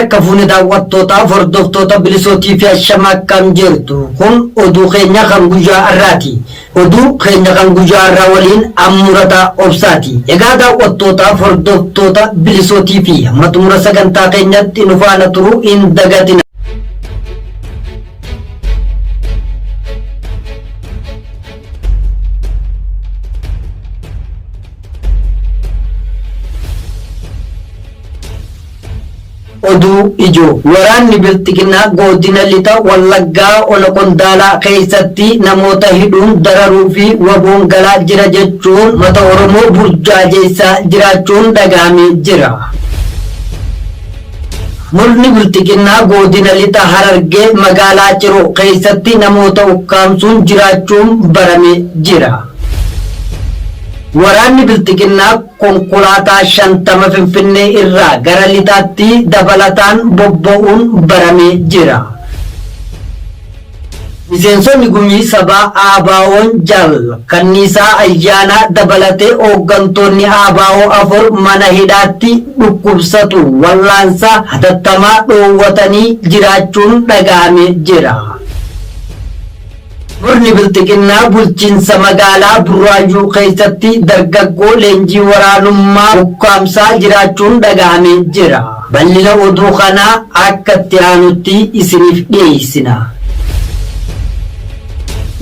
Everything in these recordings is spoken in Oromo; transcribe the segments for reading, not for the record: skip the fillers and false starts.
Harka fuuni daawwattoota hordoftoota bilisootii fi ashama akkam jirtu kun oduu keenya kan guyyaa har'aati. Oduu keenya kan guyyaa har'aa waliin Ammurataa Obsaati. Egaa daawwattoota hordoftoota bilisootii fi xumura sagantaa keenyatti nu faana turuu hin dagatina. Oduu ijoo waraanni biltiginaa godina lixa Wallaggaa Ona Qondaalaa keessatti namoota hidhuun dararuu fi waboon galaa jira jechuun mata Oromoo burjaajeessaa jiraachuun dhagahamee jira. Murni biltiginaa godina lixa Harargee magaalaa Ciroo keessatti namoota ukkaamsuun jiraachuun baramee jira. Waraanni biltiginaa konkolaataa 50 Finfinnee irraa gara lixaatti dabalataan bobba'uun baramee jira. Miseensonni gumii sabaa ABO'n Jaal Kanniisaa Ayyaanaa dabalatee hooggantoonni ABO 4 mana hidhaatti dhukkubsatu wallaansa hatattamaa dhoowwatanii jiraachuun dhagahamee jira. Murni biltiginaa bulchiinsa magaalaa Burraayyuu keessatti dargaggoo leenjii waraanummaa ukkaamsaa jiraachuun dhagahamee jira. Bal'ina oduu kanaa akka itti aanutti isiniif dhiyeessina.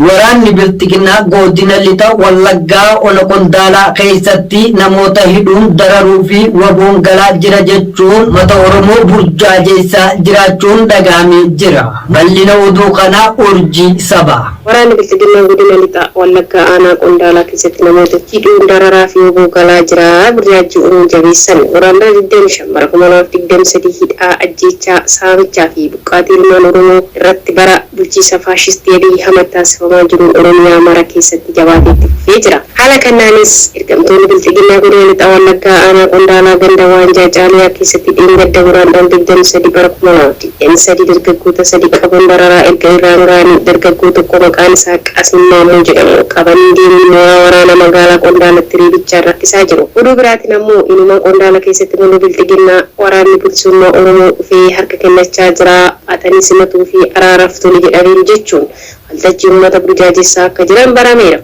Waraanni biltiginaa godina lixa Wallaggaa Ona Qondaalaa keessatti namoota hidhuun dararuu fi waboon galaa jira jechuun mata Oromoo burjaajeessaa jiraachuun dhagahamee jira. Bal'ina oduu kanaa urjii sabaa. Waraanni biltiginaa godina lixa Wallaggaa Aanaa Qondaalaa keessatti namoota hidhuun dararaa fi waboon galaa jira burjaaji'uun jabeessan. Waraanni 25 hidhaa ajjeechaa saamichaa fi buqqaatii ilmaan Oromoo irratti bara bulchiinsa faashistii Abiy Ahmed taasifamaa jiruun Oromiyaa mara keessatti jabaatee itti fufee jira. Haala kanaanis ergamtoonni biltiginaa godina lixa Wallaggaa Aanaa Qondaalaa ganda Waanjaa Caaliyaa keessatti dheengadda Guraandhala 23 bara 2023 dargaggoota 3 qabuun dararaa erga irraan ga'anii dargaggoo tokko maqaan isaa Qaasim Maammoo jedhamu qabanii deemanii mooraa waraana magaalaa Qondaalatti reebichaan rakkisaa jiru. Oduu biraatiin ammoo inuma Qondaala keessatti murni biltiginaa waraanni bilisummaa Oromoo dhufee harka kennachaa jira atanii simatuu fi araaraaf tole jedhaniin jechuun waltajjii uummata burjaajessaa akka jiran barameera.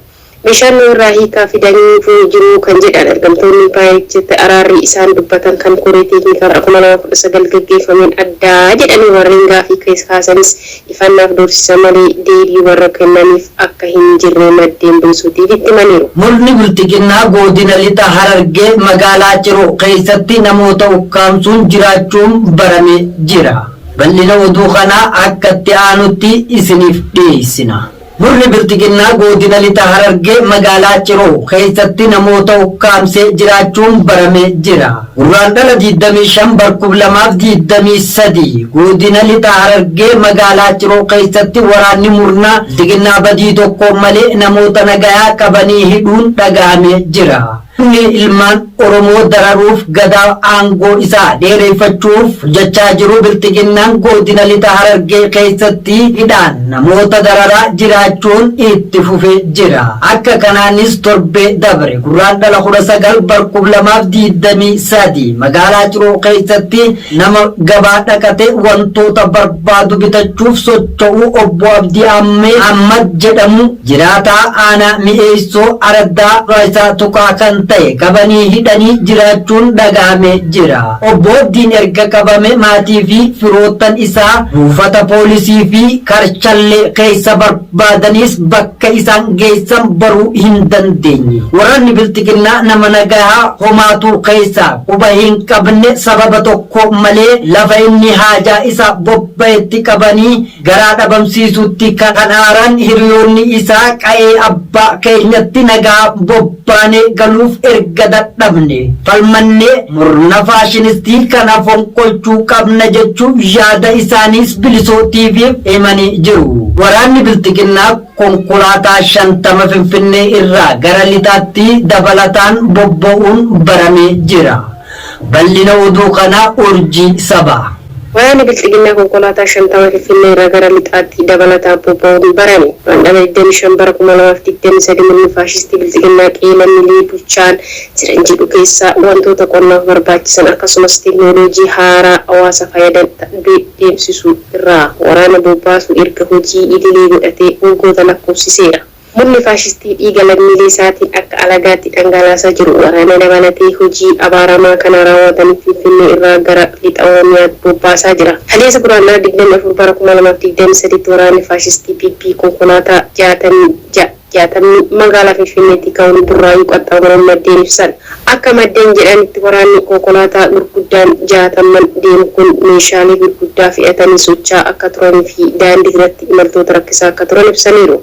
Meeshaan irraa hiikaa fidanii jiru kan jedhan ergamtoonni paayichetti araarri isaan dubbatan kan koree teeknikaa 2019 gaggeeffameen addaa jedhanii warreen gaafii keessa kaasanis ifannaaf doorsisa malee deebii warra kennaniif akka hin jirre maddeen bilisootiif itti himaniiru. Murni biltiginaa godina lixa Harargee magaalaa Ciroo keessatti namoota ukkaamsuun jiraachuun baramee jira. Bal'ina oduu kanaa akka itti aanutti isiniif dhiyeessina. Murni biltiginaa godina lixa Harargee magaalaa Ciroo keessatti namoota ukkaamsee jiraachuun baramee jira. Guraandhala 25 bara 2023 godina lixa Harargee magaalaa Ciroo keessatti waraanni murna biltiginaa badii tokko malee namoota nagayaa qabanii hidhuun dhagahamee jira. Ilmaan Oromoo dararuuf gadaa aangoo isaa dheereffachuuf jechaa jiru biltiginaan godina lixa Harargee keessatti hidhaan namoota dararaa jiraachuun itti fufee jira. Akka kanaanis torbee dabre Guraandhala 19 bara 2023 magaalaa Ciroo keessatti nama gabaa dhaqate wantoota barbaadu bitachuuf socho'uu obbo Abdii Ahmad jedhamu jiraataa aanaa mi'eessoo araddaa isaa tuqaa kan ta'e qabanii hidhanii jiraachuun dhagahamee jira. Obbo Abdiin erga qabame maatii fi firoottan isaa buufata poolisii fi karchallee keessa barbaadanis bakka isaan geessan baruu hin dandeenye. Waraanni biltiginaa nama nagahaa homaatu keessaa quba hin qabne sababa tokko malee lafa inni haajaa isa bobba'etti qabanii garaa dhabamsiisutti kan aaran hiriyoonni isaa qa'ee abbaa keenyatti nagaa bobbaanee galuuf erga dadhabne falmannee murna faashinistii kana fonqolchuu qabna jechuun yaada isaaniis bilisootiif himanii jiru. Waraanni biltiginaa konkolaataa 50 Finfinnee irraa gara lixaatti dabalataan bobba'uun baramee jira. Bal'ina oduu kanaa urjii sabaa. Waraanni bilxiginnaa konkolaataa 50 Finfinnee irraa gara lixaatti dabalataan bobba'uun barame. Waandama 25 bara 2023 mul'ii faashistii bilxiginnaa qeelamilee bulchaan jiran jedhu keessaa wantoota qonnaaf barbaachisan akkasumas teeknooloojii haaraa hawaasa fayyadan deemsisuu irraa waraana bobbaasuu erga hojii idilee godhatee waggoota lakkoofsiseera. Mul'ii faashistii dhiiga lammiilee isaatiin akka alagaatti dhangalaasaa jiru waraana dabalatee hojii abaaramaa kana raawwatanii Finfinnee irraa gara lixa Oromiyaatti bobbaasaa jira. Haleessa guraandhala 24 bara 2023 waraanni faashistii PP konkolaataa 60 magaalaa Finfinneetti ka'uun Burraayuu qaxxaamuruun maddeen ibsan. Akka maddeen jedhanitti waraanni konkolaataa gurguddaan 60 deemu kun meeshaalee gurguddaa fe'atanii socho'aa akka turanii fi daandii irratti imaltoota rakkisaa akka turan ibsaniiru.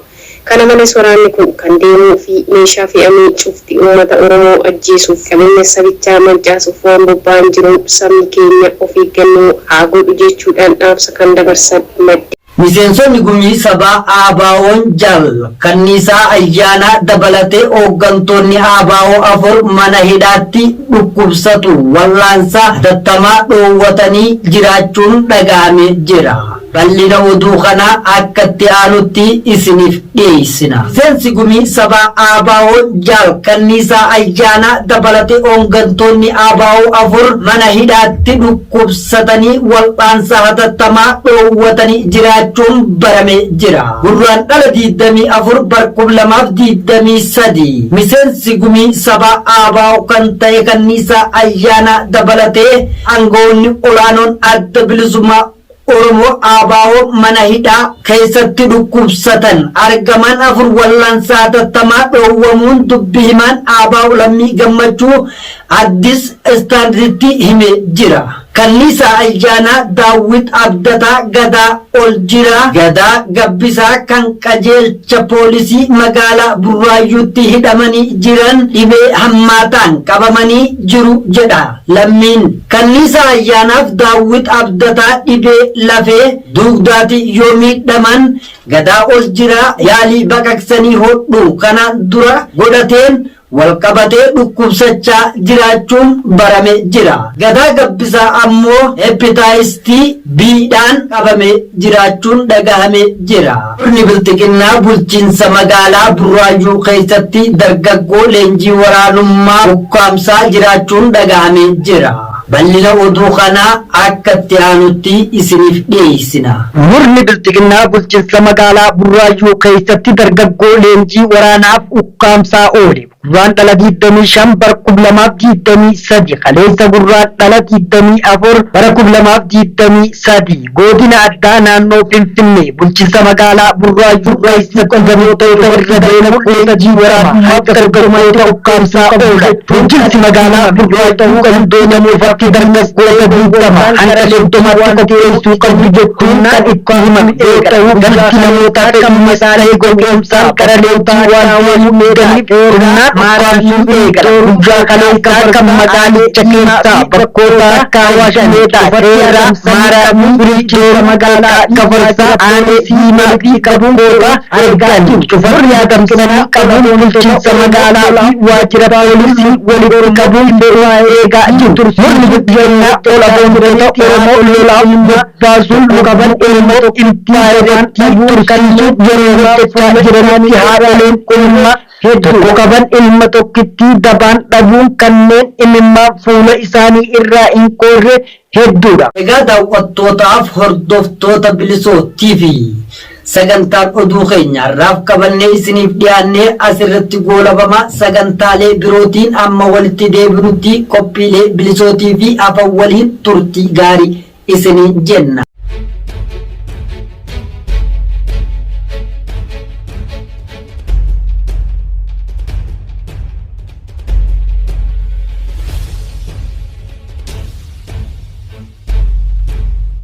Kana malees waraanni kun kan deemuu fi meeshaa fe'amee cufti uummata Oromoo ajjeesuuf qabeenya sabichaa mancaasuuf waan bobba'an jiruun sabni keenya of eeggannoo haa godhu jechuudhaan dhaamsa kan dabarsan madde. Miseensonni gumii sabaa ABO'n jal kanniisaa ayyaanaa dabalatee hooggantoonni ABO 4 mana hidhaatti dhukkubsatu wallaansa hatattamaa dhoowwatanii jiraachuun dhaga'amee jira. Bal'ina oduu kanaa akka itti aanutti isiniif dhiyeessina. Miseensi gumii sabaa ABO'n jal kanniisaa ayyaanaa dabalatee hooggantoonni ABO 4 mana hidhaatti dhukkubsatanii wallaansa hatattamaa dhoowwatanii jiraachuun barame jira. Guraandhala 24 bara 2023 miseensi gumii sabaa ABO kan ta'e kanniisaa ayyaanaa dabalatee aangawoonni olaanoon adda bilisummaa Oromoo ABO mana hidhaa keessatti dhukkubsatan argaman 4 wallaansa hatattamaa dhoowwamuun dubbii himaan ABO Lammii Gammachuu Addis Istaandarditti himee jira. Kanniisaa ayyaanaa Daawit Abdataa Gadaa ol jira. Gadaa Gabbisaa kan qajeelcha poolisii magaalaa Burraayyuutti hidhamanii jiran dhibee hammaataan qabamanii jiru jedha Lammiin. Kanniisaa ayyaanaaf Daawit Abdataa dhibee lafee dugdaati yoo miidhaman Gadaa ol jira yaalii baqaqsanii hodhuu kanaan dura godhateen walqabatee dhukkubsachaa jiraachuun barame jira. Gadaa Gabbisaa ammoo hepataayistii B'dhaan qabame jiraachuun dhagahame jira. Murni bilxiginnaa bulchiinsa magaalaa Burraayyuu keessatti dargaggoo leenjii waraanummaa ukkaamsaa jiraachuun dhagahame jira. Bal'ina oduu kanaa akka itti aanutti isiniif dhiyeessina. Murni bilxiginnaa bulchiinsa magaalaa Burraayyuu keessatti dargaggoo leenjii waraanaaf ukkaamsaa oole. Guraandhala 25 bara 2023 kaleessa guraandhala 24 bara 2023 godina addaa naannoo Finfinnee bulchiinsa magaalaa Burraayyuu keessatti gamoota irra deemu leenjii waraanaa dargaggoota ukkaamsaa oole. Bulchiinsi magaalaa Burraayyuu kan doonamu irratti dargaggoota 20 hanga 30tti qopheessuu qabu jechuun kan itti himame yoo ta'u galti namoota akka masaalee goggoomsaan gara leenjii waraanaa meeqanii Maaraasuun eegala. Guyyaa kaleessaa kan magaalicha keessaa bakkoota akka Awwaash Meedaa, Dheeraa, Maaraamuu, Burichoora magaalaa Gafarsaa, Aanee Siimaa fi Qabuun argan. Cufarri adamsanii qabuun bulchiinsa magaalaa fi waajjira poolisii walitti qabuun bu'aa eegaa jiru. Murni bilxiginnaa tola boondota Oromoo lolaa'uun bobbaasuun lukaban ilma impaayirratti tursiisuuf yeroo hojjechaa jiranitti haadholeen qulqullummaa hedduu qaban ilma tokkittii dabaan dhabuun kanneen imimmaan fuula isaanii irraa hin qorre hedduudha. Egaa daawwattootaaf hordoftoota bilisootii fi sagantaan oduu keenya irraaf qabannee isiniif dhiyaannee asirratti goolabama sagantaalee birootiin amma walitti deebinutti qophiilee bilisootii fi afaan waliin turtii gaarii isiniin jenna.